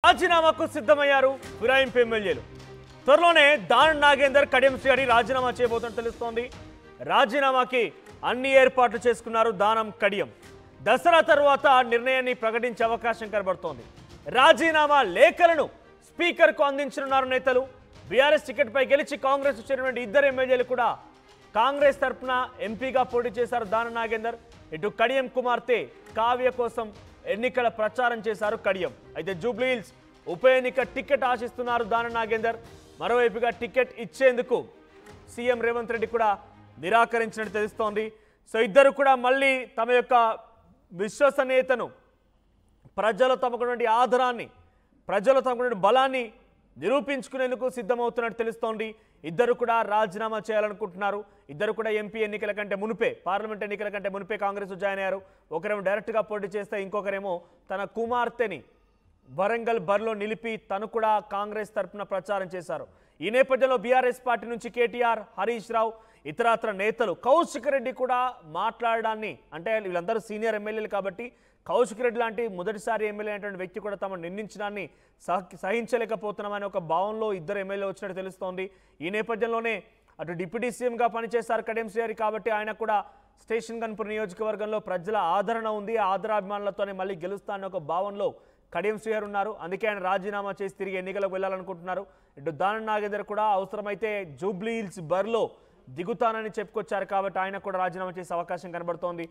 రాజీనామాకు సిద్ధమయ్యారు ఫిరాయింపు ఎమ్మెల్యేలు. త్వరలోనే దానం నాగేందర్, కడియం శ్రీహరి రాజీనామా చేయబోతున్నట్టు తెలుస్తోంది. రాజీనామాకి అన్ని ఏర్పాట్లు చేసుకున్నారు దానం, కడియం. దసరా తర్వాత నిర్ణయాన్ని ప్రకటించే అవకాశం కనబడుతోంది. రాజీనామా లేఖలను స్పీకర్కు అందించనున్నారు నేతలు. బీఆర్ఎస్ టికెట్పై గెలిచి కాంగ్రెస్ చేరినటువంటి ఇద్దరు ఎమ్మెల్యేలు కూడా కాంగ్రెస్ తరఫున ఎంపీగా పోటీ చేశారు దానం నాగేందర్. ఇటు కడియం కుమార్తె కావ్య కోసం ఎన్నికల ప్రచారం చేశారు కడియం. అయితే జూబ్లీహిల్స్ ఉప ఎన్నిక టికెట్ ఆశిస్తున్నారు దానం నాగేందర్. మరోవైపుగా టికెట్ ఇచ్చేందుకు సీఎం రేవంత్ రెడ్డి కూడా నిరాకరించినట్టు తెలుస్తోంది. సో ఇద్దరు కూడా మళ్ళీ తమ యొక్క విశ్వసనీయతను, ప్రజలు తమకున్నటువంటి ఆదరాన్ని, ప్రజలు తమకున్నటువంటి బలాన్ని నిరూపించుకునేందుకు సిద్ధమవుతున్నట్టు తెలుస్తోంది. ఇద్దరు కూడా రాజీనామా చేయాలనుకుంటున్నారు. ఇద్దరు కూడా ఎంపీ ఎన్నికల కంటే మునిపే, పార్లమెంట్ ఎన్నికల కంటే మునిపే కాంగ్రెస్ జాయిన్ అయ్యారు. ఒకరేమో డైరెక్ట్గా పోటీ చేస్తే ఇంకొకరేమో తన కుమార్తెని వరంగల్ బరిలో నిలిపి తను కూడా కాంగ్రెస్ తరఫున ప్రచారం చేశారు. ఈ నేపథ్యంలో బీఆర్ఎస్ పార్టీ నుంచి కేటీఆర్, హరీష్ రావు, ఇతరత్ర నేతలు, కౌశిక్ రెడ్డి కూడా మాట్లాడడాన్ని, అంటే వీళ్ళందరూ సీనియర్ ఎమ్మెల్యేలు కాబట్టి కౌశిక్ రెడ్డి లాంటి మొదటిసారి ఎమ్మెల్యే అయినటువంటి వ్యక్తి కూడా తమ నిందించడాన్ని సహించలేకపోతున్నామనే ఒక భావంలో ఇద్దరు ఎమ్మెల్యేలు వచ్చినట్టు తెలుస్తోంది. ఈ నేపథ్యంలోనే అటు డిప్యూటీ సీఎంగా పనిచేశారు కడియం శ్రీహరి కాబట్టి ఆయన కూడా స్టేషన్ గన్పూర్ నియోజకవర్గంలో ప్రజల ఆదరణ ఉంది, ఆదరాభిమానులతోనే మళ్ళీ గెలుస్తాననే ఒక భావనలో కడియం శ్రీహరి ఉన్నారు. అందుకే ఆయన రాజీనామా చేసి తిరిగి ఎన్నికలకు వెళ్ళాలనుకుంటున్నారు. ఇటు దానం నాగేందర్ కూడా అవసరమైతే జూబ్లీహిల్స్ బరిలో దిగుతానని చెప్పుకొచ్చారు కాబట్టి ఆయన కూడా రాజీనామా చేసే అవకాశం కనబడుతోంది.